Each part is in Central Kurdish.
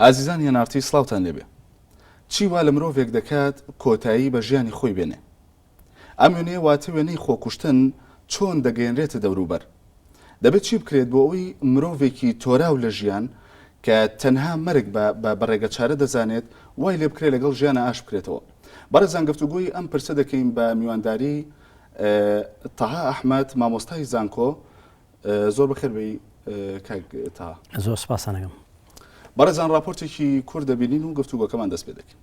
ئازیزان هێنارتی سڵاوتان لێبێ. چی وا لە مرۆڤێک دەکات کۆتایی بە ژیانی خۆی بێنێ؟ ئەم وێنەیە واتە وێنەی خۆکوشتن چۆن دەگەیەنرێتە دەوروبەر. دەبێت چی بکرێت بۆ ئەوەی مرۆڤێکی تۆراو لە ژیان کە تەنها مەرگ بە ڕێگە چارە دەزانێت وای لێ بکرێت لەگەڵ ژیانە ئاش بکرێتەوە. بەڕێزان گفتوگوی ئەم پرسە دەکەین بە میوانداری تەها ئەحمەد مامۆستای زانکۆ. زۆر بەخێربێی کاک تەها. زۆر سپاسانەکەم. بەڕێزان راپۆرتێکی کورد دەبینین و گفتوگۆکەمان دەست پێ دەکەین.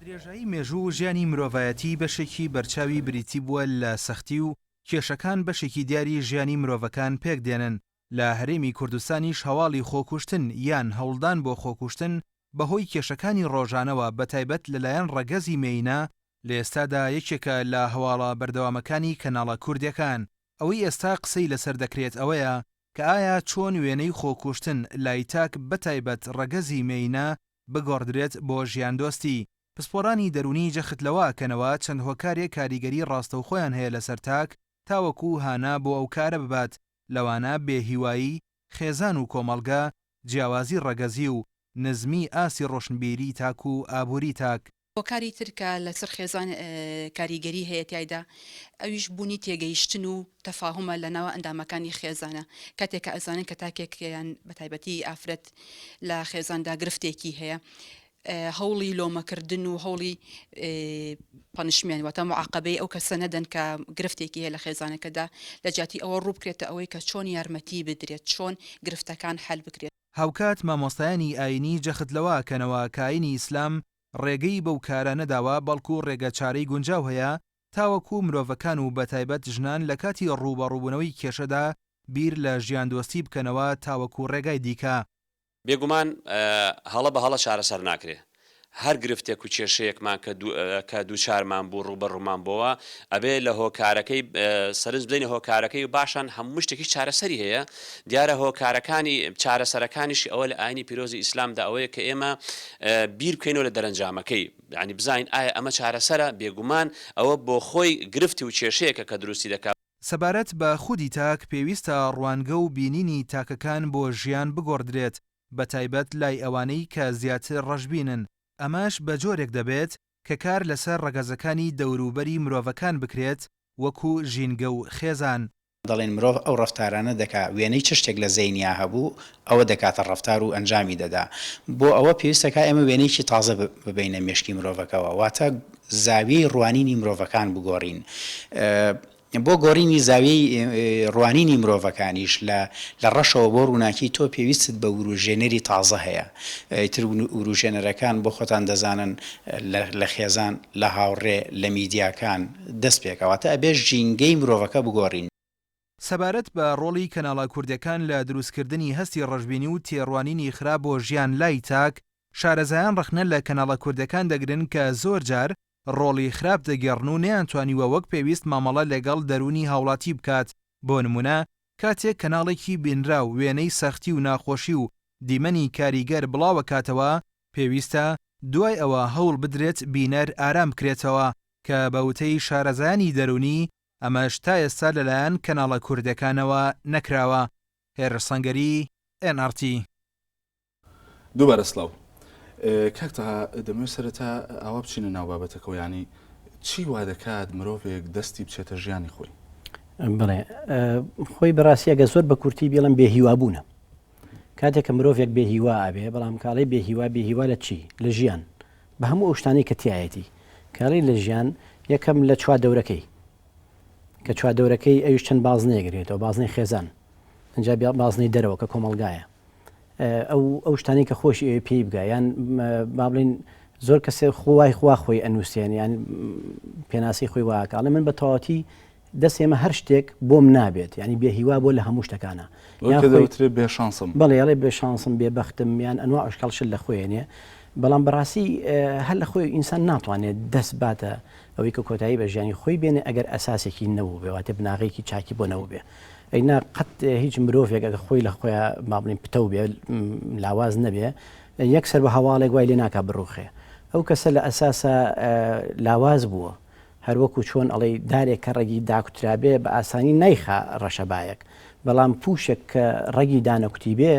درێژایی مێژوو ژیانی مرۆڤایەتی بەشێکی بەرچاوی بریتی بووە لە سەختی و کێشەکان بەشێکی دیاری ژیانی مرۆڤەکان پێک دێنن. لە هەرێمی کوردستانیش هەواڵی خۆکوشتن یان هەوڵدان بۆ خۆکوشتن بەهۆی کێشەکانی ڕۆژانەوە بەتایبەت لەلایەن ڕەگەزی مێینە لە ئێستادا یەکێکە لە هەواڵە بەردەوامەکانی کەناڵە کوردیەکان. ئەوەی ئێستا قسەی لەسەر دەکرێت ئەوەیە کە ئایا چۆن وێنەی خۆکوشتن لایتاک بەتایبەت ڕەگەزی مێینە بگۆڕدرێت بۆ ژیاندۆستی. پسپۆرانی دەرونی جەختلەوەکەنەوە چەند هۆکارێک کاریگەری ڕاستەوخۆیان هەیە لەسەر تاک تاوەکو هانا بۆ ئەو کارە ببات، لەوانە بێهیوایی، خێزان و کۆمەڵگە، جیاوازی ڕەگەزی و نزمی ئاسی ڕۆشنبیری تاک و ئابووری تاک. هۆکاری ترکە لەسەر خێزان کاریگەری هەیە تایدا ئەویش بوونی تێگەیشتن و تەفاهمە لەناوە ئەندامەکانی خێزانە کاتێککە ئەزانن کە تاکێکیان بەتایبەتی ئافرەت لە خێزاندا گرفتێکی هەیە. هەوڵی لۆمەکردن و هەوڵی پەنیشمێن واتە معاقبەی ئەو کەسە نەدەن کە گرفتێکی هەیە لە خێزانەکەدا لە جاتی ئەوە ڕوو بکرێتە ئەوەی کە چۆن یارمەتی بدرێت، چۆن گرفتەکان حەل بکرێت. هاوکات مامۆستایانی ئاینی جەختلەوەکەنەوە کاینی ئیسلام ڕێگەی بەو کارە نەداوە، بەڵکو ڕێگە چارەی گونجاو هەیە تاوەکو مرۆڤەکان و بەتایبەت ژنان لە کاتی ڕوبەڕووبوونەوەی کێشەدا بیر لە ژیان دۆستی بکەنەوە تاوەکو ڕێگای دیکە. بێگومان هەڵە بە هەڵە چارەسەر ناکرێ. هەر گرفتێک و کێشەیەکمان کە دووچارمان بوو ڕوبەڕوومان بۆەوە ئەبێ لە هۆکارەکەی سەرنج بدەین هۆکارەکەی و باشان هەموو شتێکی چارەسەری هەیە. دیارە هۆکارەکانی چارەسەرەکانیشی ئەوە لە ئاینی پیرۆزی ئیسلامدا ئەوەیە کە ئێمە بیر بکەینەوە لە دەرەنجامەکەی، یعنی بزانین ئایا ئەمە چارەسەرە. بێگومان ئەوە بۆ خۆی گرفتی و کێشەیەکە کە دروستی دەکات. سەبارەت بە خودی تاک پێویستە ڕوانگە و بینینی تاکەکان بۆ ژیان بگۆڕدرێت، بەتایبەت لای ئەوانەی کە زیاتر ڕەشبینن. ئەماش بە جۆرێک دەبێت کە کار لەسەر ڕەگەزەکانی دەوروبەری مرۆڤەکان بکرێت وەکو ژینگە و خێزان. دەڵێن مرۆڤ ئەو ڕەفتارانە دەکات وێنەی چ شتێک لە زەینیا هەبوو ئەوە دەکاتە ڕەفتار و ئەنجامی دەدا. بۆ ئەوە پێویستەکە ئێمە وێنەیەکی تازە ببینە مێشکی مرۆڤەکەەوە، واتە زاویەی ڕوانینی مرۆڤەکان بگۆڕین. بۆ گۆڕینی زاویەی ڕوانینی مرۆڤەکانیش لە ڕەشەوە بۆ ڕووناکی تۆ پێویستت بە وروژێنەری تازە هەیە. تر وروژێنەرەکان بۆ خۆتان دەزانن لە خێزان، لە هاوڕێ، لە میدیاکان دەست پێکەواتە ئەبێ ژینگەی مرۆڤەکە بگۆڕین. سەبارەت بە ڕۆڵی کەناڵە کوردەکان لە دروستکردنی هەستی ڕەشبینی و تێڕوانینی خراپ بۆ ژیان لای تاک، شارەزایان ڕخنە لە کەناڵە کوردەکان دەگرن کە زۆر جار ڕۆڵی خراپ دەگەڕن و نەیانتوانیوە وەک پێویست مامەڵە لەگەڵ دەرونی هاوڵاتی بکات. بۆ نمونە کاتێک کەناڵێکی بینرا و وێنەی سەختی و ناخۆشی و دیمەنی کاریگەر بڵاوە کاتەوە، پێویستە دوای ئەوە هەوڵ بدرێت بینەر ئارام بکرێتەوە کە بەوتەی شارەزایانی دەرونی ئەمەش تا ئێستا لەلایەن کەناڵە کوردەکانەوە نەکراوە. هێرسەنگەری NRT. دووبارە سڵاو. کاکتەها دەمەوێت سەرەتا ئاوا بچینە ناو بابەتەکەەوە، ینی چی وا دەکات مرۆڤێک دەستی بچێتە ژیانی خۆی؟ بڵێ خۆی بەڕاستی ئەگە زۆر بە کورتی بێڵم بێهیوابوونە. کاتێک کە مرۆڤێک بێهیوا ئەبێ، بەڵام کاڵی بێهیوا لە چی؟ لە ژیان بە هەموو ئەو شتانی کە تایەتی. کاڵی لە ژیان یەکەم لە چوادەورەکەی کە چوادەورەکەی ئەویش چەند بازنەیەگرێتەوە، بازنەی خێزان، ئەنجا بازنەی دەرەوە کە کۆمەڵگایە. ئەو شتانی کە خۆشی ئەوێ پێی بگە، یان با بڵین زۆر کەسێ خوای خوا خۆی ئەنووسێن، یان پێناسی خۆی واکاڵێ من بە تەواتی دەست ئێمە هەر شتێک بۆم نابێت، ینی بێهیوا بۆ لە هەموو شتەکانە. بێشانسم بەڵێ ئەڵێ بێشانسم بێبەختم یان ئەنوا عشقەڵشل لە خۆیانێ، بەڵام بەڕاستی هەر لە خۆی ئینسان ناتوانێت دەست باتە ئەوەی کە کۆتایی بە ژیانی خۆی بێنێ ئەگەر ئەساسێکی نەبوو بێ، واتە بناغێکی چاکی بۆ نەبوو بێ. ئەینا قەت هیچ مرۆڤێک ئەگە خۆی لە خۆیان مابڵین پتە بێ لاواز نەبێ، یەکسەر بە هەواڵێک وای لێ ناکا بڕوخێ. ئەو کەسە لە ئەساسە لاواز بووە، هەروەکو چۆن ئەڵێ دارێک کە ڕێگی داکوترابێ بە ئاسانی نایخا ڕەشەبایەک، بەڵام پوشێک کە ڕێگی دانەکوتی بێ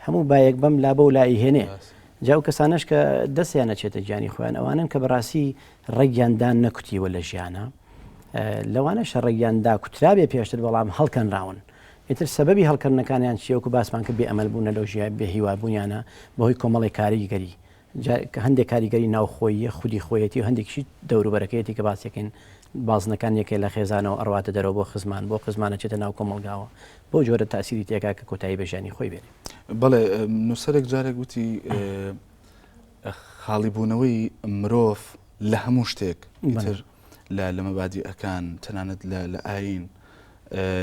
هەموو بایەک بەم لا بە و لای هێنێ جاو کەسانش کە دەستیان نەچێتە گیانی خۆیان ئەوانن کە بەڕاستی ڕێگیاندان نەکوتیوە لە ژیانە لەوانەشە ڕێگیاندا کوترابێ پێشتر بەڵام هەڵکەنراون ئیتر سەبەبی هەڵکردنەکانیان چیەوەکو باسمان کرد بێ ئەمەل بوونە لەو ژیان بێ هیوابوونیانە بەهۆی کۆمەڵی کاریگەری هەندێک کاریگەری ناوخۆیە خودی خۆیەتی و هەندێکشی دەوروبەرەکەیەتی کە باسیەکەین بازنەکان یەکێ لە خێزانەوە ئەڕواتە دەرەوە بۆ خزمان بۆ خزمانە چێتە ناو کۆمەلگاوە بۆ جۆرە تاسیری تێکا کە کۆتایی بەژیانی خۆی بێت بەڵێ نووسەرێک جارێک وتی خاڵیبوونەوەی مرۆڤ لە هەموو شتێک ئیتر لە مەبادیئەکان تەنانەت لە ئاین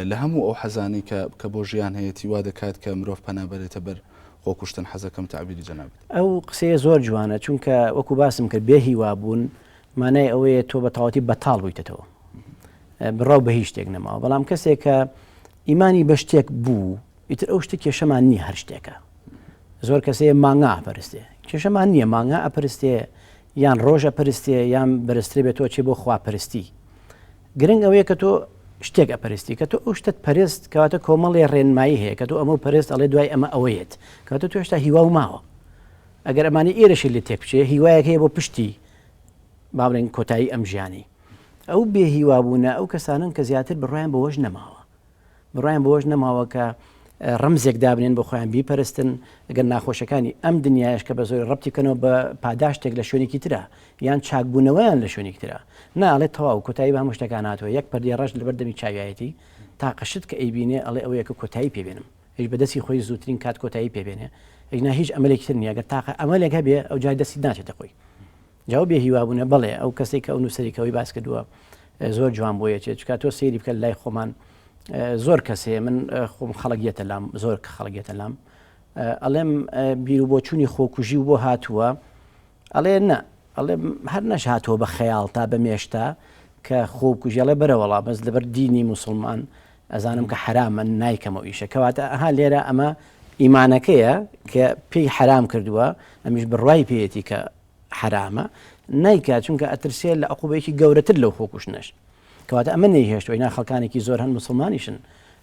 لە هەموو ئەو حەزانی کە بۆ ژیان هەیەی وا دەکات کە مرۆڤ پەنابەرێتە بەر خۆکوشتن حەزەکەم تعبیری جەنابێت ئەو قسەیە زۆر جوانە چونکە وەکو باسم کرد بێ هیوابوون مانای ئەوەیە تۆ بە تەواوەتی بەتاڵ بوویتەوە بڕاو بە هیچ شتێک نەماوە بەڵام کەسێک کە ئیمانی بە شتێک بوو ئیتر ئەو شتێک کێشەمان نییە هەر شتێکە زۆر کەسەیە مانگا ئەپەرستێ کێشەمان نییە مانگا ئەپەرستێ یان ڕۆژ ئەپەرستێ یان بەرزترێ بێت تۆ چێ بۆ خواپەرستی گرنگ ئەوەیە کە تۆ شتێک ئەپەرستی کە تۆ ئەو شتت پەرست کەواتە کۆمەڵی ڕێنمایی هەیە کە تۆ ئەمە پەرست ئەڵێ دوای ئەمە ئەوەیەت کەواتە تۆ هێشتا هیوا و ماوە ئەگەر ئەمانی ئێرەشی لێ تێک بچێ هیوایەک هەیە بۆ پشتی با بڵێن کۆتایی ئەم ژیانی ئەو بێ هیوابوونە ئەو کەسانن کە زیاتر بڕۆیان بەوەش نەماوە بڕۆیان بەوەش نەماوە کە ڕەمزێک دابنێن بۆ خۆیان بیپەرستن ئەگەر ناخۆشەکانی ئەم دنیایش کە بە زۆر ڕەبتی بکەنەوە بە پاداشتێک لە شوێنێکی ترە یان چاکبوونەوەیان لە شوێنێکی ترە ناڵێ تەواو کۆتایی بە هەموو شتەکان هاتووە یەک پەردی ڕەش لەبەر دەمی چاوایەتی تاقەشت کە ئەیبینێ ئەڵێ ئەوەیە کە کۆتایی پێبێنم هیچ بەدەستی خۆی زووترین کات کۆتایی پێبێنێ هیچ هیچ ئەمەلێکی تر نییە گەر تاقە ئەمەلێک هەبێ ئەو جای دەستی ناچێتە خۆی جاو بێ هیوابوونە بڵێ ئەو کەسێک کە ئەو نووسەریکەوەی باس کردووە زۆر جوان بۆیە چێت چکات تۆ سێری بکە لای خۆمان زۆر کەسێ من خۆم خەڵگیەتە لام زۆر خەڵگیەتە لام ئەڵێم بیر و بۆچوونی خۆکوژی و بۆ هاتووە ئەڵێ نە ئەڵێ هەر نەش هاتووە بە خەیاڵ تا بە مێشتا کە خۆکوژیڵێ بەرەوەڵا بەس لەبەر دینی موسڵمان ئەزانم کە حرامە نایکەمەوە ئیشە کەواتە ئەها لێرە ئەمە ئیمانەکەیە کە پێی حرام کردووە ئەمیش بڕوای پێیەتی کە حرامە نایکات چونکە ئەترسێت لە عقوبەیەکی گەورەتر لەو خۆکوشتنەش کەواتە ئەمە نەیهێشتوە ئینا خەڵکانێکی زۆر هەن مسلمانیشن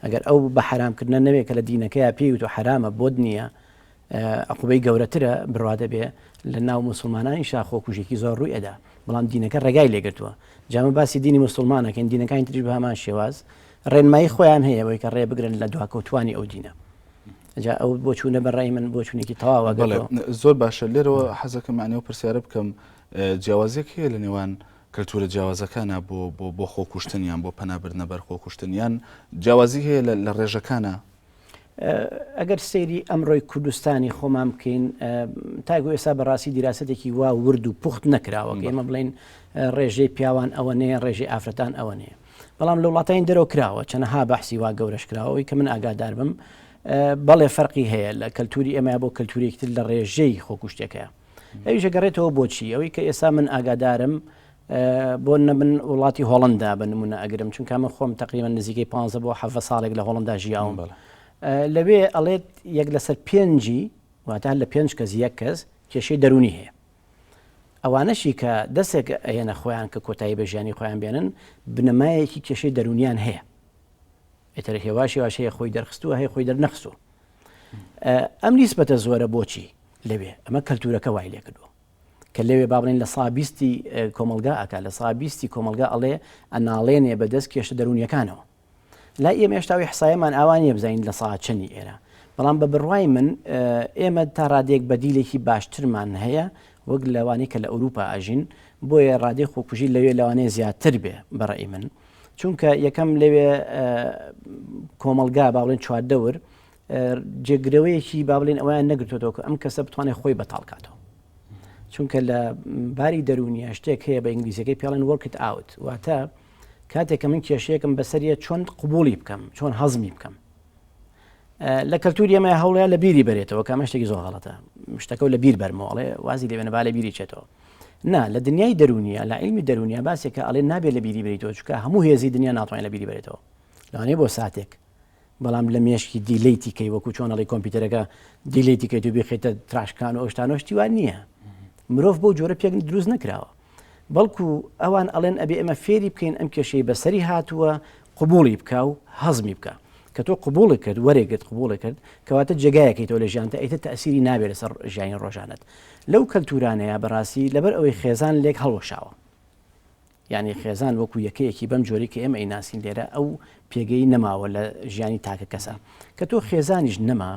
ئەگەر ئەو بە حرامکردنە نەوێت کە لە دینەکەیە پێی و حرامە بۆ نییە عقوبەی گەورەترە بڕوا دەبێ لە ناو مسلمانانی شا خۆکوژێکی زۆر ڕووی ئەدا بەڵام دینەکە ڕێگای لێگرتووە جامە باسی دینی مسلمانەکەن دینەکانی تریش بە هەمان شێواز ڕێنمایی خۆیان هەیە بۆی کە ڕێ بگرن لە دواکەوتوانی ئەو دینە جا ئەو بۆ چوونە بەڕای من بۆ چوونێکی تەواوە زۆر باشە لێرەوە حەزەکەم معنیەوە پرسیارە بکەم جیاوازێک هەیە لە نێوان کەلتورە جیاوازەکانە بۆ خۆکوشتنیان بۆ پەنابردنە بەر خۆکوشتنیان جیاوازی هەیە لە ڕێژەکانە ئەگەر سەیری ئەمڕۆی کوردستانی خۆمان بکەین تاگو ئێستا بەڕاستی دیراستێکی وا ورد و پوخت نەکراوە ئێمە بڵین ڕێژەی پیاوان ئەوە نەیە ڕێژەی ئافرەتان ئەوە نەیە بەڵام لە وڵاتین دەرەوە کراوە چەنەها بەحسی وا گەورەش کراوەی کە من ئاگادار بم بەڵێ فەرقی هەیە لە کەلتوری ئێمە بۆ کەلتورێکتر لە ڕێژەی خۆکوشتێکەیە ئەویش گەڕێتەوە بۆچی ئەوەی کە ئێستا من ئاگادارم بۆ من وڵاتی هۆڵندا بە نمونە ئەگرم چونکە من خۆم تقریبا نزیکەی 15 بۆ 7 ساڵێک لە هۆڵندا ژیاوم لەوێ ئەڵێت یەک لەسەر پێنجی واتە لە 5 کەس یەک کەس کێشەی دەرونی هەیە ئەوانەشی کە دەستێک ئەێنە خۆیان کە کۆتایی بە ژیانی خۆیان بێنن بنەمایەکی کێشەی دەرونیان هەیە ئێتر هێواشی واشەیە خۆی دەرخستووە هەیە خۆی دەرنەخستووە ئەم نیسبەتە زۆرە بۆچی لەوێ ئەمە کەلتورەکە وای لێ کردووە کە لەوێ با بڵێن لە سابیستی کۆمەلگا ئەکا لە سابیستی کۆمەلگا ئەڵێ ئەناڵێنێ بەدەست کێشە دەرونیەکانەوە لا ئێمە هێشتاوی حسایەمان ئاوانیە بزانین لە ساعت چەندی ئێرە بەڵام بە بڕوای من ئێمە تا ڕادێک بەدیلێکی باشترمان هەیە وەک لەوانەیە کە لە ئەوروپا ئاژین بۆیە ڕادێ خۆکوژی لەوێ لەوانەیە زیاتر بێ بەڕێی من چونکە یەکەم لەوێ کۆمەلگا با بڵێن چواردەور جێگرەوەیەکی با بڵێن ئەویان نەگرتوێتەوە کە ئەم کەسە بتوانێت خۆی بەتاڵکاتەوە چونکە لە باری دەرونیە شتێک هەیە بە ئینگلیزیەکەی پێڵێن work it out واتە کاتێک کە من کێشەیەکم بەسەریە چۆن قبولی بکەم چۆن هەزمی بکەم لە کەلتوری ئێمە هەوڵەیە لە بیری بەرێتەوە کە ئەمە شتێکی زۆر غەڵەتە شتەکە لە بیر بەرمەوەڵێ وازی لێوێنە با لە بیری چێتەوە نا لە دنیای دەرونیە لە عیلمی دەرونیە باسێکە ئەڵێ نابێت لە بیری بێتەوە چونکە هەموو هێزی دنیا ناتوانێت لە بیری بێتەوە لەوانەیە بۆ ساتێک بەڵام لە مێشکی دیلیتی کەی وەکو چۆن ئەڵێ کۆمپیوتەرەکە دیلیتی کەیت و بخێتە تراشکان و ئەوشتانۆشتی وان نییە مرۆڤ بۆ جۆرە پێک دروست نەکراوە بەڵکو ئەوان ئەڵێن ئەبێ ئەمە فێری بکەین ئەم کێشەی بەسەری هاتووە قبولی بکە و هەزمی بکە کە تۆ قبوڵی کرد وەرێگرت قبوڵی کرد کەواتە جێگایەکەی تۆ لە ژیانتە ئەیتە تەسیری نابێت لەسەر ژیانی ڕۆژانت لەو کەلتورانەیە بەڕاستی لەبەر ئەوەی خێزان لێک هەڵوەشاوە یعنی خێزان وەکو یەکەیەکی بەم جۆری کە ئێمە ئەیناسین لێرە ئەو پێگەی نەماوە لە ژیانی تاکە کەسە کە تۆ خێزانیش نەما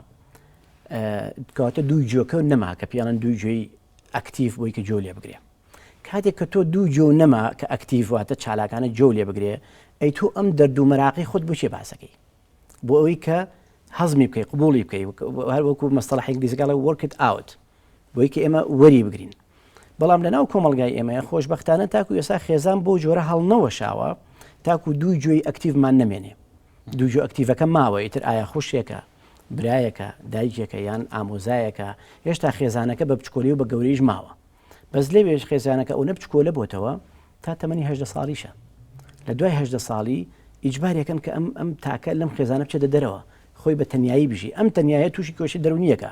کەواتە دوو جۆکە نەما کە پیاڵەن دوو جۆی ئەکتیف بۆی کە جۆ لێ بگرێ کاتێک کە تۆ دوو جۆ نەما کە ئەکتیف واتە چالاکانە جۆ لێ بگرێ ئەی تۆ ئەم دەردومەراقی خۆت بچێ باسەکەی بۆ ئەوەی کە هەزمی بکەی قبوڵی بکەی هەر وەکو مەستەڵەح ئینگلیزیەکەڵە work it out بۆی کە ئێمە وەری بگرین بەڵام لەناو کۆمەلگای ئێمەیە خۆشبەختانە تاکو ئێستا خێزان بۆ جۆرە هەڵنەوەشاوە تاکو دوو جۆی ئەکتیڤمان نەمێنێ دوو جۆ ئەکتیڤەکە ماوە ئیتر ئایا خوشێکە برایەکە دایکێکە یان ئامۆزایەکە هێشتا خێزانەکە بە بچکۆلی و بە گەورەیش ماوە بەس لێوێش خێزانەکە ئەو نەبچکۆلە بۆتەوە تا تەمەنی 18 ساڵیشە لە دوای 18 ساڵی ئیجبارێکن کە ئەم تاکە لەم خێزانە بچێتە دەرەوە خۆی بە تەنیایی بژی ئەم تەنیایە تووشی کۆشی دەرونیەکە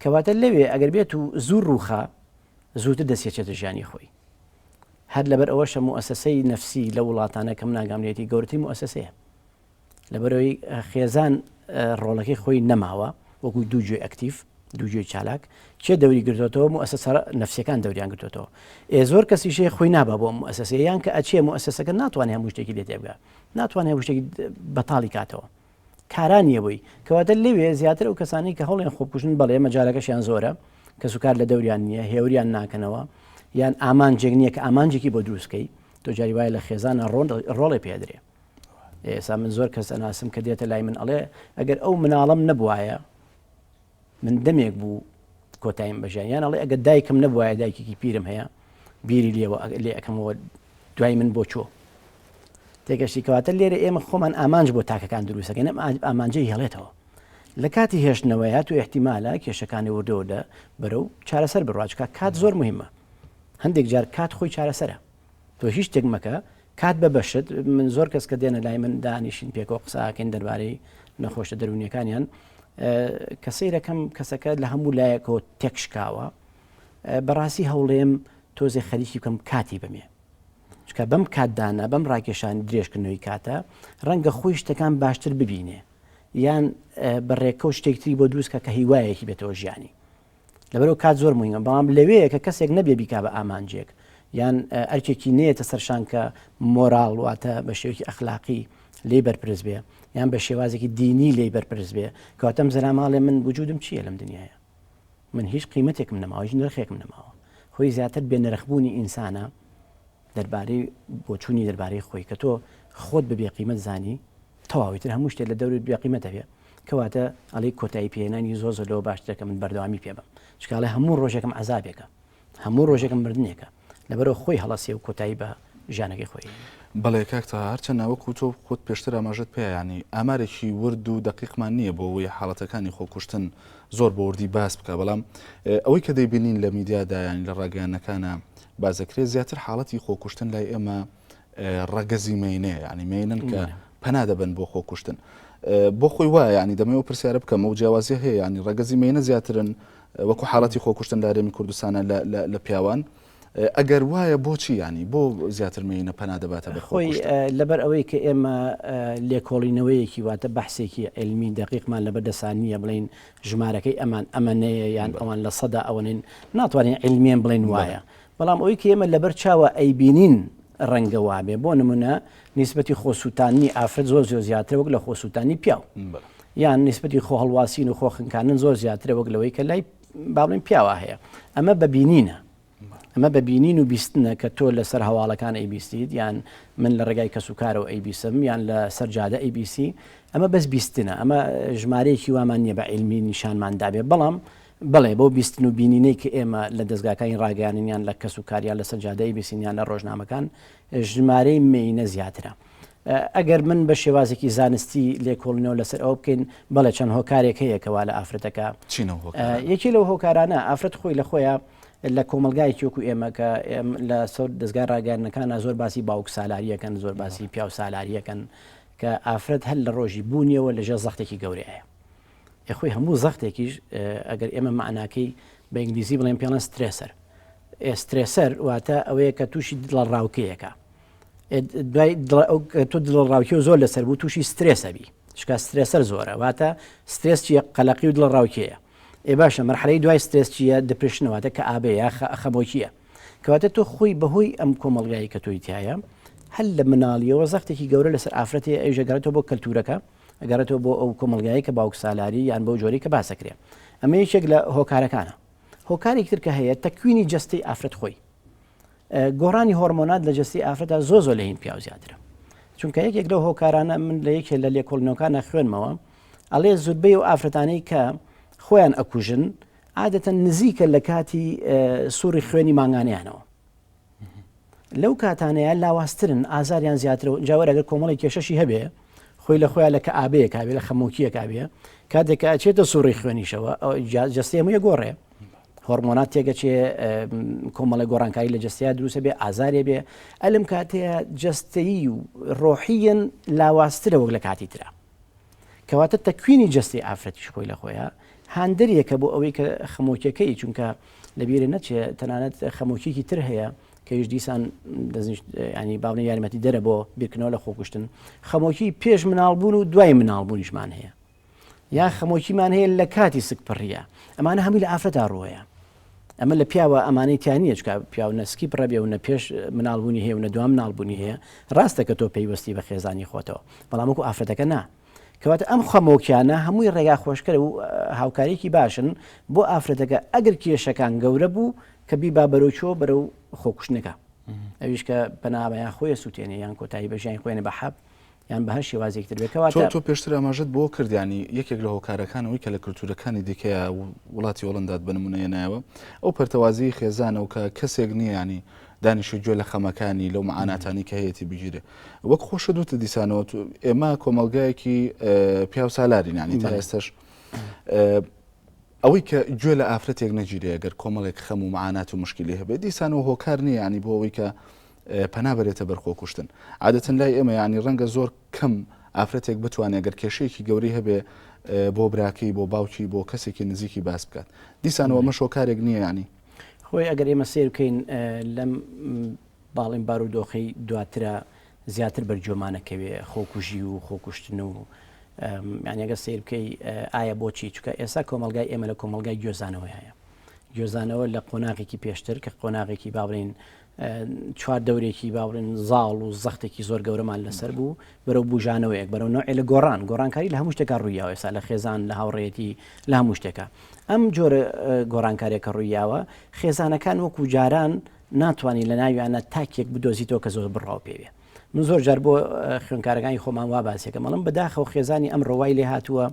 کەواتە لەوێ ئەگەر بێت و زوو ڕووخە زووتر دەسێچێتە ژیانی خۆی هەر لەبەر ئەوەشە موسسەی نەفسی لە وڵاتانە کەم ناگامرێتی گەورەی موسسەیە لەبەرەوەی خێزان ڕۆڵەکەی خۆی نەماوە وەکو دوو جۆی ئەکتیف دوو جۆی چالاک چێ دەوری گرتوتەوە موسسە نەفسیەکان دەوریان گرتوتەوە زۆر کەسیشەیە خۆی نابا بۆ موسسەیە یان کە ئەچێ موسسەکە ناتوانێت هەموو شتێکی لێ تێبگا ناتوانێت هەموو شتێکی بەتاڵی کاتەوە کارانیە بووی کەواتە لەوێ زیاتر ئەو کەسانی کە هەڵیان خۆپوشن بەڵێ مەجالەکەشیان زۆرە کە سوکار لە دەوریان نییە هێوریان ناکەنەوە یان ئامانجێک نییە کە ئامانجێکی بۆ دروستکەی تۆ جاری وایە لە خێزانە ڕۆڵی پێدرێ ئێستا من زۆر کەس ئەناسم کە دێتە لای من ئەڵێ ئەگەر ئەو مناڵم نەبوایە من دەمێک بوو کۆتاییم بەژیان یان ئەڵێ ئەگەر دایکم نەبوایە دایکێکی پیرم هەیە بیری لێ ئەەکەمەوە دوای من بۆ چۆ تێگەشتی کەواتە لێرە ئێمە خۆمان ئامانج بۆ تاکەکان دروستەکەن ئامانجەی هێڵێتەوە لە کاتی هێشتنەوەیە تو احتیمالە کێشەکانی وردەوەدا بەرەو چارەسەر بڕواچکە کات زۆر مهمە هەندێک جار کات خۆی چارەسەرە تۆ هیچ شتێک مەکە کات بەبەشت من زۆر کەس کە دێنە لای من دانیشین پێکەوە قساکەین دەربارەی نەخۆشە دەرونیەکانیان کە سەیرەکەم کەسەکە لە هەموو لایەکەوە تێکشکاوە بەڕاستی هەوڵێم تۆزێ خەریکی بکەم کاتی بمێ چکە بەم کاتدانە بەم ڕاکێشانی درێژکردنەوەی کاتە ڕەنگە خۆی شتەکان باشتر ببینێ یان بەڕێکە و شتێکتری بۆ دروستکە کە هیوایەکی بێتەوە ژیانی لەبەرەوە کات زۆر مهمە بەڵام لەوەیە کە کەسێک نەبێ بیکا بە ئامانجێک یان ئەرکێکی نێتە سەرشان کە مۆراڵ واتە بە شێوکی ئەخلاقی لێ بەرپرس بێ یان بە شێوازێکی دینی لێ بەرپرس بێ کەواتەم زەراماڵێ من وجودم چییە لەم دنیاە من هیچ قیمەتێکم نەماوە هیچ نرخێکم نەماوە خۆی زیاتر بێنرخبوونی ئینسانە دەربارەی بۆچوونی دەربارەی خۆی کە تۆ خۆت بەبێ قیمەت زانی تەواویتر هەموو شتێک لە دەورت بێ قیمەتە بێ کەواتە ئەڵێ کۆتایی پێێنانی زۆر لەوە باشترەکە من بەردەوامی پێ بم چکاڵێ هەموو ڕۆژێکم عەزابێکە هەموو ڕۆژێکم مردنێکە لەبەرەوە خۆی هەڵەسێ و کۆتایی بە ژیانەکەی خۆی بەڵێ کاکتا هەرچەند ناوەکو تۆ خۆت پێشتر ئاماژت پێ ینی ئامارێکی ورد و دقیقمان نییە بۆ ئەوەی حاڵەتەکانی خۆکوشتن زۆر بە وردی باس بکە بەڵام ئەوەی کە دەیبینین لە میدیادا ینی لە ڕاگەیانەکانە بازەکرێ زیاتر حاڵەتی خۆکوشتن لای ئێمە ڕەگەزی مینەیە ینی مینن کە پەنا دەبن بۆ خۆکوشتن بۆ خۆی وایە ینی دەمەوە پرسیارە بکەم و جیاوازی هەیە ینی ڕەگەزی مینە زیاترن وەکو حاڵەتی خۆکوشتن لە هەرێمی کوردستانە لە پیاوان ئەگەر وایە بۆچی ینی بۆ زیاتر مینە پەنا دەباتە بە خۆی لەبەر ئەوەی کە ئێمە لێکۆڵینەوەیەکی واتە بەحسێکی علمی دقیقمان لەبەر دەسانیە بڵین ژمارەکەی ئەمەنەیە یان ئەوان لە سەدا ئەوەنین ناتوانین علمیان بڵین وایە بەڵام ئەوەی کە ئێمە لەبەر چاوە ئەیبینین ڕەنگە وابێ بۆ نمونە نیسبەتی خۆسووتانی ئافرەت زۆر زیاتر وەک لە خۆسووتانی پیاو یان نیسبەتی خۆ هەڵواسین و خۆخنکانن زۆر زیاترە وەک لەوەی کە لای باڵین پیاوە هەیە ئەمە بەبینینە ئەمە بەبینین و بیستنە کە تۆ لەسەر هەواڵەکان ئەیبیستیت یان من لە ڕێگای کەسوکارەوە ئەیبیسم یان لە سەرجادە ئەیبیسی ئەمە بەس بیستنە ئەمە ژمارەیەکی وامان نییە بە علمی نیشانماندابێ بەڵام بڵێ بۆ بیستن و بینینەی کە ئێمە لە دەستگاکانی ڕاگەیانیان لە کەسوکاریان لە سەرجادەی بیسینیان لە ڕۆژنامەکان ژمارەی مینە زیاترە ئەگەر من بە شێوازێکی زانستی لێکۆڵینەوە لەسەر ئەو بکەین بەڵێ چەند هۆکارێک هەیە کەوا لە ئافرەتەکە یەکی لەو هۆکارانە ئافرەت خۆی لە خۆیان لە کۆمەلگای تۆکو ئێمە کە لە سەر دەستگا ڕاگەیاندنەکانە زۆر باسی باوک سالاریەکەن زۆر باسی پیاو سالاریەکەن کە ئافرەت هەر لە ڕۆژی بوونیەوە لەژێر زەختێکی گەورەیە خۆی هەموو زەختێکیش ئەگەر ئێمە معناکەی بە ئینگلیزی بڵێن پێڵەن سترێسەر سترێسەر واتە ئەوەیە کە تووشی دڵڕاوکەیەکە دوای تۆ دڵڕاوکی و زۆر لەسەر بوو تووشی سترێسەبی چکە سترێسەر زۆرە واتە سترێس چیە قەلەقی و دڵ ڕاوکەیە باشە مەرحەلەی دوای سترێس چیە دپرشنەوەتە کە ئابەیە خەمۆکیە کەواتە تۆ خۆی بەهۆی ئەم کۆمەڵگایی کە تۆی تایە هەل لە مناڵیەوە زەختێکی گەورە لەسەر ئافرەتی ئەوژەگەرێتەوە بۆ کەلتورەکە ئەگەرێتەوە بۆ ئەو کۆمەڵگایی کە باوک سالاری یان بۆ جۆری کە باسەکرێ ئەمە یەکێک لە هۆکارەکانە هۆکارێک تر کە هەیە تەکوینی جەستەی ئافرەت خۆی گۆڕانی هۆرمۆنات لە جەستی ئافرەتە زۆ لە هین پیاو زیاترە چونکە یەکێک لەو هۆکارانە من لە یەکێک لە لێکۆڵنەوەکانە خوێنمەوە ئەڵێ زودبەی و ئافرەتانەی کە خۆیان ئەکوژن عادەتەن نزیکە لە کاتی سووری خوێنی ماگانیانەوە لەو کاتانەیە لاوااسترن ئازاریان زیاترەوە جاوەر ئەگەر کۆمەڵی کێشەشی هەبێ خۆی لە خۆیان لە کە ئابەیە کابێ لە خەمۆکیە کابێ کاتێک ئەچێتە سووری خوێنیشەوە جەستێمە گۆڕێ هۆرمۆنات تێگەچێ کۆمەڵی گۆڕانکاری لە جستیا دروستە بێ ئازارێ بێ ئەلم کاتەیە جستایی و ڕۆحیەن لاوااسترە وەک لە کاتی ترا کەواتە تەکوینی جستی ئافرەتیش خۆی لە خۆیە هاندەریەکە بۆ ئەوەی کە خەمۆکیەکەی چونکە لەبیێرە نەچێت تەنانەت خەمۆکیێکی تر هەیە کەش دیسان ینی باونی یارمەتی دەرە بۆ بیرکردنەوە لە خۆکوشتن خەمۆکی پێش مناڵبوون و دوای مناڵبوونیشمان هەیە یا خەمۆکیمان هەیە لە کاتی سکپڕیە ئەمانە هەمووی لە ئافرەتا ڕۆیە ئەمە لە پیاوە ئەمانەی تیانە چکە پیاو نسکی پڕەبێ و نە پێش مناڵبوونی هەیە و نە دوام مناڵبوونی هەیە ڕاستە کە تۆ پێیوەستی بە خێزانی خۆتەوە بەڵام وەکو ئافرەتەکە نا کەواتە ئەم خەمۆکیانە هەمووی ڕێگا خۆشکەرە و هاوکارێکی باشن بۆ ئافرەتەکە ئەگەر کێشەکان گەورە بوو کە بیبا بەرەوچۆ بەرەو خۆکوشتنەکە ئەویش کە بەنابەیان خۆی سووتێنێ یان کۆتایی بەژیان خۆێنە بە حەب یان بە هەر شێوازێکتر بێکەوە تۆ پێشتر ئاماژەت بۆ کردیانی یەکێک لە هۆکارەکانەوەی کە لە کللتورەکانی دیکەیە وڵاتی وڵندات بنمونەیە نایەوە ئەو پەرتەوازی خێزانەوە کە کەسێک نییە ینی دانیشی گوێ لە خەمەکانی لەو معاناتانی کە هەیەی بگیرێ وەک خۆشە دوتە دیسانەوە ئێمە کۆمەلگایەکی پیاو سالارین ینی تا ئێستش ئەوەی کە گوێ لە ئافرەتێک نەگیرێ ئەگەر کۆمەڵێک خەم و معانات و مشکلی هەبێت دیسانەوە هۆکار نییە ینی بۆ ئەوەی کە پەنابەرێتە بەرخۆکوشتن عادەتەن لای ئێمە ینی ڕەنگە زۆر کەم ئافرەتێک بتوانێت گەر کێشەیەکی گەوری هەبێ بۆ براکەی بۆ باوکی بۆ کەسێکی نزیکی باس بکات دیسانەوە مە شۆکارێک نییە ینی خۆی ئەگەر ئێمە سیر بکەین لەم باڵین بارودۆخی دواترە زیاتر بەرجۆمانەکەوێ خۆکوژی و خۆکوشتن و یانیگە سیر بکەی ئایا بۆچی چکە ئێستا کۆمەلگای ئێمە لە کۆمەلگای گوێزانەوە هەیە گوێزانەوە لە قۆناغێکی پێشتر کە قۆناغێکی باڵین چوار دەورێکی باڵین زاڵ و زەختێکی زۆر گەورەمان لەسەر بوو بەرەو بژانەوەیەک بەرەو نوعی لە گۆڕانکاری لە هەموو شتێکا ڕوویاوە ئێستا لە خێزان لە هاوڕێتی لە هەموو شتێکە ئەم جۆرە گۆڕانکارێکە ڕوویاوە خێزانەکان وەکو جاران ناتوانانی لە ناویانە تاکێک بدۆزیتەوە کە زۆر بڕاو پێوێ من زۆر جار بۆ خوێنکارەکانی خۆمان وا باسیەکە مەڵم بەداخەوە خێزانی ئەم ڕۆوای لێ هاتووە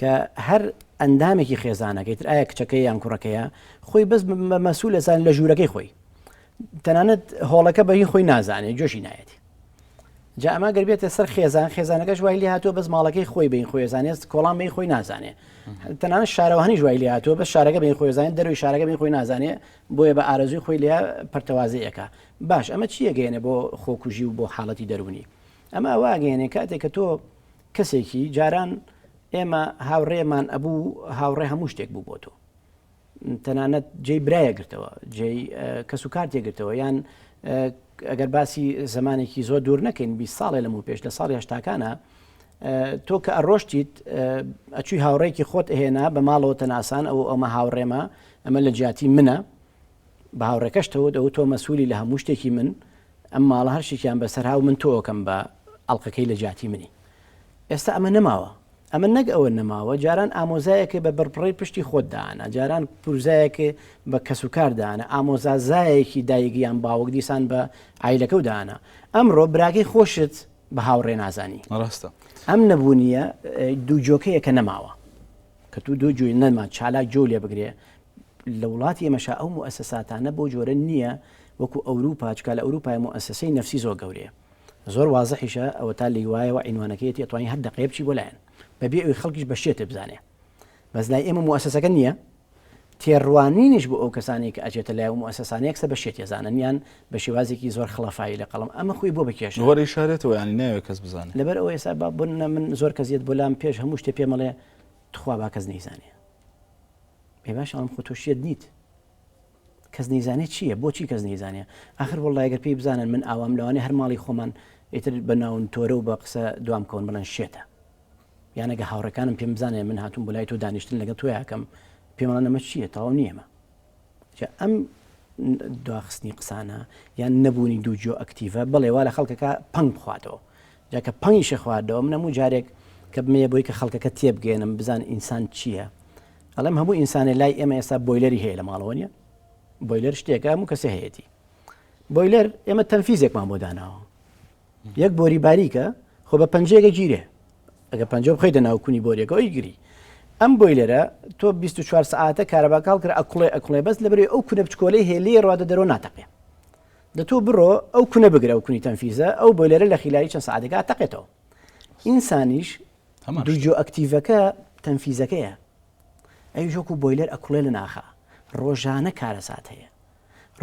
کە هەر ئەندامێکی خێزانەکەیتر ئایا کچەکەی یان کوڕەکەیە خۆی بەس مەسوول لەسان لە ژوورەکەی خۆی تەنانەت هۆڵەکە بەهی خۆی نازانێت جۆشی نایەتی جا ئەمە گەربێتە سەر خێزانەکە ژوای لێ هاتووە بەس ماڵەکەی خۆی بین خۆی زانێت کۆڵان بین خۆی نازانێ تەنانەت شارەوانی ژوای لێ هاتووە بەس شارەکە بین خۆی زانێت دەروی شارەکە بین خۆی نازانێ بۆیە بە ئارەزوی خۆی لێ پەرتەوازەیەکە باش ئەمە چیە گەێنێ بۆ خۆکوژی و بۆ حاڵەتی دەرونی ئەمە ئەوواگەێنێ کاتێک کە تۆ کەسێکی جاران ئێمە هاوڕێمان ئەبوو هاوڕێ هەموو شتێک بوو بۆ تۆ تەنانەت جێی برایە گرتەوە جێی کەس و کارتێک گرتەوە یان ئەگەر باسی زمانێکی زۆر دوور نەکەین 20 ساڵێ لەمو پێش لە ساڵی هەشتاکانە تۆ کە ئەڕۆشتیت ئەچووی هاوڕێکی خۆت هێنا بە ماڵەوە تەناسان ئەمە هاوڕێمە ئەمە لە جیاتی منە بە هاوڕێکەشتەوە دەوت تۆ مەسوولی لە هەموو شتێکی من ئەم ماڵە هەر شتێکیان بەسەر هاو من تۆکەم بە ئەڵلقەکەی لە جیاتی منی ئێستا ئەمە نەماوە ئەمە نەک ئەوە نەماوە جاران ئامۆزایەکە بە بەرپڕی پشتی خۆتداانە جاران پرزایەکە بە کەسوکاردانە ئامۆزازایەکی دایگییان باوەک دیسان بە عیلەکە و داانە ئەمڕۆ براگەی خۆشت بە هاوڕێ نازانی ڕاستە ئەم نەبوونیە دوو جۆکەیەکە نەماوە کە تو دوو جوی نەما چالاک جۆ لێ بگرێ لە وڵاتی ئێمەشا ئەو موئەسەساتانە بۆ جۆرە نییە وەکو ئەوروپا چکە لە ئەوروپای موئەسەسەی نەفسی زۆر گەورەیە زۆر وازەحیشە ئەوە تا لیوایەوە عینوانەکەیەتی ئەتوانی هەر دقەیە بچی بۆ لایەن بەبێ ئەوی خەڵکیش بە شێتە بزانێ بەس لای ئێمە موئەسەسەکە نییە تێڕوانینیش بۆ ئەو کەسانی کە ئەچێتە لای و موئەسەسانەیەک سە بە شێت ێزانن یان بە شێوازێکی زۆر خڵەفایی لە قەڵم ئەمە خۆی بۆ بکێشن وەری شارێتەوە ینی ناوێت کەس بزانێت لەبەر ئەوە ئێستا بۆنە من زۆر کەزیێت بۆ لام پێش هەموو شتێ پێمەڵێ تخوا با کەس نەیزانێ پێ باش ئەڵم خۆ تۆشیت نیت کەس نەیزانێت چییە بۆچی کەس نەیزانێ آخر وەڵڵای ئەگەر پێی بزانن من ئاوام لەوانێ هەر ماڵی خۆمان ئیتر بەناون تۆرە و بە قسە دوام کەون بڵێن شێتە یانەگە هاوڕەکانم پێم بزانێ من هاتوون بۆ لای تۆ دانیشتن لەگە تۆ یاکەم پێمەڵە نەمە چییە تەواو نیەمە ئەم دواخستنی قسانە یان نەبوونی دوو جۆ ئەکتیڤە بڵێ وا لە خەڵکەکە پەنگ بخواتەوە جاکە پەنگیشە خواردەوە من هەموو جارێک کە بمەیە بۆی کە خەڵکەکە تێبگەێنم بزان ئینسان چییە ئەڵێم هەموو ئینسانێ لای ئێمە ئێستا بۆیلەری هەیە لە ماڵەوە نیە بۆیلەر شتێکە هەموو کەسێ هەیەی بۆیلەر ئێمە تەنفیزێکمان بۆ داناوە یەک بۆری باریکە خۆ بە پەنجەیەکە گیرێ ئەگە پەنجە بخەیتە ناوکوونی بۆریەکە ئەوی گیری ئەم بۆیلەرە تۆ 24 ساعتە کارەباکاڵ کرد ئەکڵێ بەس لەبەرێ ئەو کونە بچکۆلەی هێلی ڕادە دەرەوە ناتەقێ دەتۆ بڕۆ ئەو کونە بگرە ئەو کونی تەنفیزە ئەو بۆیلەرە لە خیلاری چەند ساعتێکا تەقێتەوە ئینسانیش دووجۆ ئەکتیڤەکە تەنفیزەکەیە ئەوی ژۆک و بۆیلەر ئەکوڵێ لە ناخە ڕۆژانە کارەسات هەیە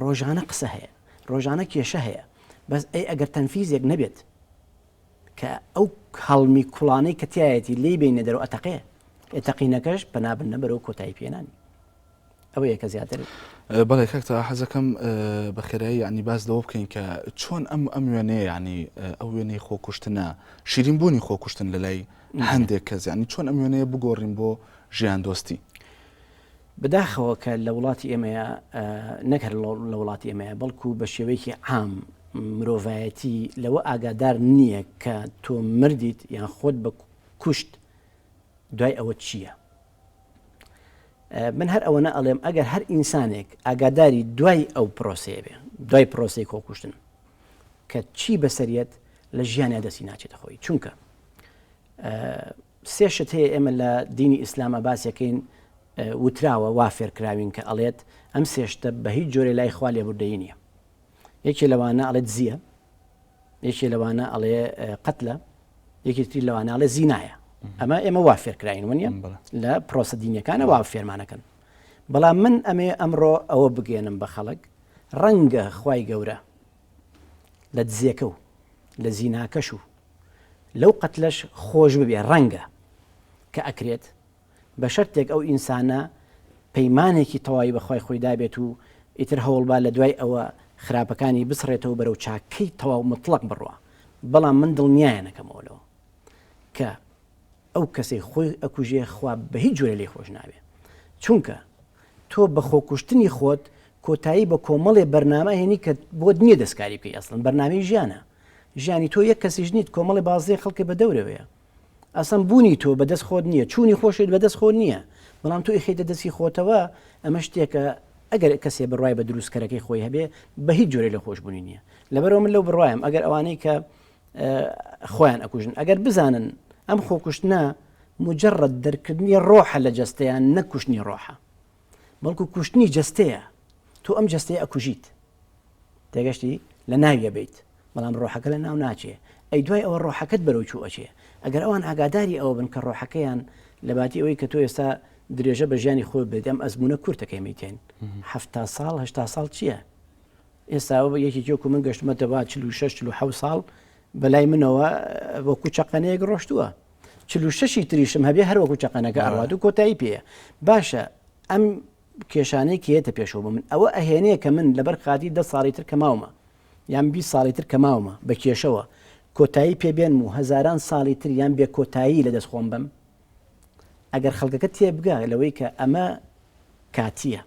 ڕۆژانە قسە هەیە ڕۆژانە کێشە هەیە بەس ئەی ئەگەر تەنفیزێک نەبێت کە ئەو هەڵمی کوڵانەی کە تایەتی لێی بینە دەرەوە ئەتەقێ تەقینەکەش بەنابن بەرەوە کۆتایی پێێنانی ئەوە یەکە زیاتر بەڵێ کاکتە حەزەکەم بە خێرایی ینی باز لەوە بکەین کە چۆن ئەم وێنەیە ینی ئەو وێنەی خۆکوشتنە شیرینبوونی خۆکوشتن لە لای هەندێک کەس ینی چۆن ئەم وێنەیە بگۆڕین بۆ ژیان دۆستی بداخەوە کە لە وڵاتی ئێمەیە نەکرد لە وڵاتی ئێمەیە بەڵکو بە شێوەیەکی عام مرۆڤایەتی لەوە ئاگادار نییە کە تۆ مردیت یان خۆت بە کوشت دوای ئەوە چییە من هەر ئەوەنە ئەڵێم ئەگەر هەر ئینسانێک ئاگاداری دوای ئەو پرۆسەیە بێ دوای پرۆسی خۆکوشتن کە چی بەسەریەت لە ژیانیا دەستی ناچێتە خۆی چونکە سێ شت هەیە ئێمە لە دینی ئیسلامە باسیەکەین وتراوە وا فێرکراوین کە ئەڵێت ئەم سێشتە بە هیچ جۆرە لای خوا لێبوردەیی نییە یەکێ لەوانە ئەڵێت زیە یەکێ لەوانە ئەڵێ قەتلە یەکی تری لەوانە ئەڵێ زینایە ئەمە ئێمە وا فێرکراین وانە لە پرۆسە دینیەکانە وا فێرمانەکەن بەڵام من ئەمێ ئەمڕۆ ئەوە بگێنم بە خەڵک ڕەنگە خوای گەورە لە دزیەکە و لە زیناکەش و لەو قەتلەش خۆش ببێ ڕەنگە کە ئەکرێت بە شەرتێک ئەو ئینسانە پەیمانێکی تەواوی بەخوای خۆی دابێت و ئیتر هەوڵبا لە دوای ئەوە خراپەکانی بسڕێتەوە بەرەو چاکەی تەواو مطلق بڕوە بەڵام من دڵنیایە نەکەمەوەلەوە کە ئەو کەسەی خۆی ئەکوژێ خوا بە هیچ جۆرە لێ خۆش نابێ چونکە تۆ بە خۆکوشتنی خۆت کۆتایی بە کۆمەڵێ بەرنامە هێنی کە بۆ نییە دەستکاری بکەی ئەسڵن بەرنامەی ژیانە ژیانی تۆ یەک کەسیش نیت کۆمەڵی بازێ خەڵکی بە دەورەوەیە ئەسم بوونی تۆ بەدەست خۆت نییە چوونی خۆشت بەدەست خۆت نییە بەڵام تۆ ئیخیتە دەستی خۆتەوە ئەمە شتێکە ئەگەر کەسێ بڕای بە دروستکەرەکەی خۆی هەبێ بە هیچ جۆرە لە خۆشببوونی نییە لەبەرەوە من لەو بڕوایم ئەگەر ئەوانەی کە خۆیان ئەکوژن ئەگەر بزانن ئەم خۆکوشتنە مجرد دەرکردنی ڕۆحە لە جەستەیان نەکوشتنی ڕۆحە بەڵکو کوشتنی جەستەیە تۆ ئەم جەستەیە ئەکوژیت تێگەشتی لە ناویە بیت بەڵام ڕۆحەکە لە ناو ناچێ ئەی دوای ئەوە ڕۆحەکەت بەرەو چوو ئەچێ ئەگەر ئەوان ئاگاداری ئەوە بن کە ڕۆحەکەیان لە باتی ئەوەی کە تۆ ئێستا درێژە بە ژیانی خۆی بێت ئەم ئەزمونە کورتەکەی میتێن 70 ساڵ 80 ساڵ چییە ئێستا یەکی جۆک و من گەشتمەتەوە 46 ساڵ بەلای منەوە وەکو چەقەنەیەک ڕۆشتووە 46 تریشم هەبێ هەر وەکو چەقەنەکە ئەڕات و کۆتایی پێە باشە ئەم کێشانەی کێتە پێشەوە بە من ئەوە ئەهێنەیە کە من لەبەر خاتی 10 ساڵی تر کەماومە یان 20 ساڵی تر کەماومە بە کێشەوە کۆتایی پێبێن و هەزاران ساڵی تر یان بێ کۆتایی لە دەست خۆم بم ئەگەر خەڵکەکە تێبگا لەوەی کە ئەمە کاتیە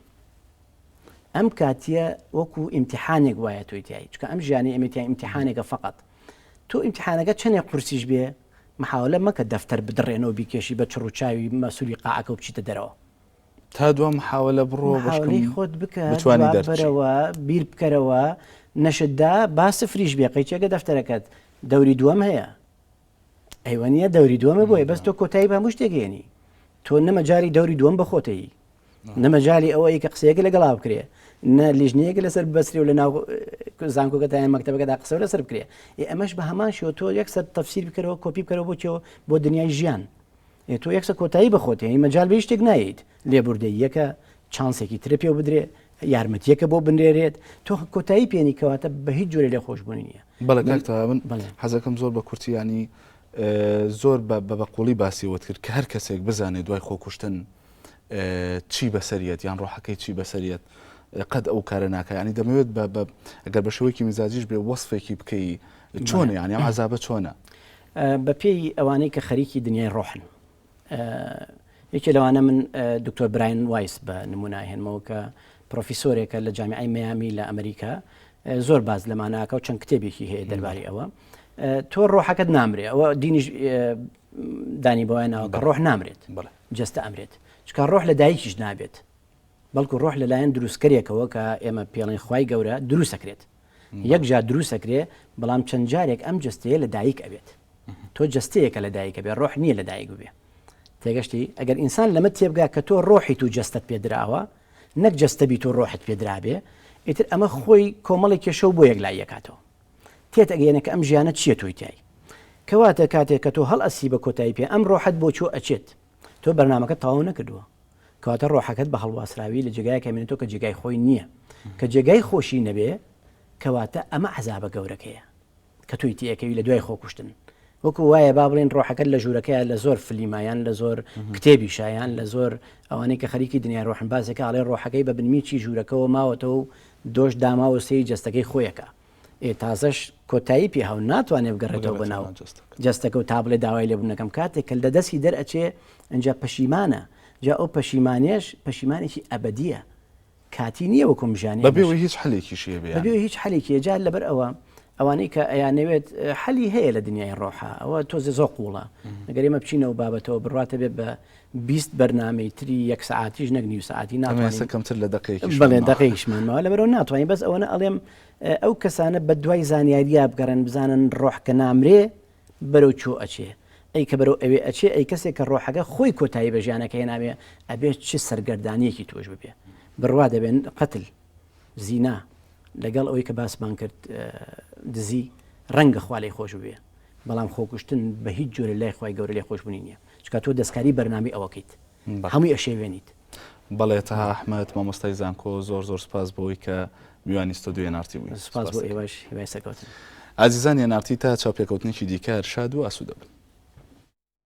ئەم کاتیە وەکو ئیمتیحانێک وایە تۆی تایی چکە ئەم ژیانی ئەمەتیان ئیمتیحانێکە فقط تۆ ئیمتیحانەکە چەندێک قورسیش بێ محاولە مەکە دەفتەر بدڕێنەوە بیکێشی بە چڕوچاوی مەسوولی قاعەکە و بچیتە دەرەوە تا دوام محاولە بڕۆ محاولەی خۆت بکە بەرەوە بیر بکەرەوە نەشتدا با سفریش بێ قەیچێکە دەفتەرەکەت دەوری دووەم هەیە ئەیوانە دەوری دووەمە بۆیە بەس تۆ کۆتایی بە هەموو شتێکێنی تۆ نەمەجاری دەوری دووەم بەخۆتەیی نەمەجای ئەوەی کە قسەیەکە لەگەڵا بکرێ نە لیژنەیەکە لەسەر بەسری و لە ناو زانکۆکەتیان مەکتەبەکەدا قسە لەسەر بکرێ ئەمەش بە هەمان شێوە تۆ یەکسەر تەفسیر بکەرەوە کۆپی بکەرەوە بۆچەوە بۆ دنیای ژیان تۆ یەکسە کۆتایی بەخۆتەیە مەجال بە شتێک نایت لێبوردەیەکە چانسێکی ترە پێ بدرێ یارمەتیەکە بۆ بنرێرێت تۆ کۆتایی پێنی کەواتە بە هیچ جۆرە لێ خۆشببوونی نییە بەڵێ کاکتە من حەزەکەم زۆر بە کورتیانی زۆر بەقوڵی باسیوت کرد کە هەر کەسێک بزانێت دوای خۆکوشتن چی بەسەریەت یان ڕۆحەکەی چی بەسەریەت قەت ئەو کارە ناکە ینی دەمەوێت ئەگەر بە شێوەیەکی مزاجیش بێ وەصفێکی بکەی چۆنە یانی ئەم عەزابە چۆنە بە پێی ئەوانەی کە خەریکی دنیای ڕۆحن یەکێ لەوانە من دکتۆر براین وایس بە نمونای هێنمەوە کە پرۆفیسۆرێکە لە جامیعەی میامی لە ئەمریکا زۆر باز لەماناکە و چەند کتێبێکی هەیە دەربارەی ئەوە تۆ ڕۆحەکەت نامرێ ئەوە دینیش دانی بۆیانەوە کە ڕۆح نامرێت جەستە ئەمرێت چکە ڕۆح لە دایکیش نابێت بەڵکو ڕۆح لەلایەن دروستکەرێکەوە کە ئێمە پێڵین خوای گەورە دروستەکرێت یەک جار دروستەکرێ بەڵام چەند جارێک ئەم جستەیە لە دایک ئەبێت تۆ جستەیەکە لە دایکە بێ ڕۆح نییە لە دایک ببێ تێگەشتی ئەگەر ئینسان لەمە تێبگا کە تۆ ڕۆحی تو جستت پێدراوە نەک جستەبی تۆ ڕۆحت پێدرابێ ئیتر ئەمە خۆی کۆمەڵی کێشە بۆ یەک لای یەکاتەوە تێت ئەگەێنە کە ئەم ژیانە چییە تۆی تای کەواتە کاتێک کە تۆ هەڵ ئەسی بە کۆتایی پێ ئەم ڕۆحت بۆ چۆ ئەچێت تۆ بەرنامەکە تەواو نەکردووە کەواتە ڕۆحەکەت بە هەڵواسراوی لە جێگایەکە مێنێتەوە کە جێگای خۆی نییە کە جێگای خۆشی نەبێ کەواتە ئەمە عەزابە گەورەکەیە کە توی تیەکەوی لە دوای خۆکوشتن وەکو وایە با بڵێن ڕۆحەکەت لە ژوورەکەیە لە زۆر فلیمایان لە زۆر کتێبی شایان لە زۆر ئەوانەی کە خەریکی دنیای ڕۆحن باسێکە ئاڵێ ڕۆحەکەی بە بنمیچی ژوورەکەەوە ماوەتەوە و دۆش داماوە سەی جەستەکەی خۆیەکە تازەش کۆتایی پێ هەو ناتوانێت بگەڕێتەوە بەناو جەستەکە و تا بڵێ داوای لێبوونەکەم کاتێک کە لە دەستی دەرئەچێ ئەنج پەشیمانە جا ئەو پەشیمانێش پەشیمانێکی ئەبدیە کاتی نییە وەکم ژیانی بەبێ هیچ حەلێکیشیە بەبێ هیچ حەلێکی جار لەبەر ئەوە ئەوانەی کە ئەیانەوێت حەلی هەیە لە دنیای ڕۆحە ئەوە تۆزە زۆ قوڵە ئەگەر ئێمە بچینەوە بابەتەوە بڕاتە بێت بە 20 بەرنامەی تری یەک سعاتیش نەک نیو سعاتی ناتوانێتکەمتر لە بڵێ دقیقیشمانەوە لەبەرەوە ناتوانین بەس ئەوەنە ئەڵێم ئەو کەسانە بە دوای زانیاریە بگەڕن بزانن ڕۆح کە نامرێ بەرەو چۆ ئەچێ ئەی کە بەرەو ئەوێ ئەچێ ئەی کەسێک کە ڕۆحەکە خۆی کۆتایی بە ژیانەکەی نامێ ئەبێت چ سەرگەردانیەکی تۆش ببێ بڕوا دەبێن قەتل زینا لەگەڵ ئەوەی کە باسمان کرد دزی ڕەنگە خوا لێی خۆش بێ بەڵام خۆکوشتن بە هیچ جۆرە لای خی گەورە لێ خۆشببوونی نییە چکە تۆ دەستکاری بەرنامی ئەوەکەیت هەمووی ئەشێوێنیت بەڵێ تا ئەحمەد مامۆستای زانکۆ زۆر زۆر سپاس بۆی کە میوانی ستۆدیۆی نارتی بووی سپاس بۆ ئێوەش هیوای سەرکەوتن ئازیزان یەنارتی تا چاوپێکەوتنێکی دیکە شاد و ئاسوودە بن.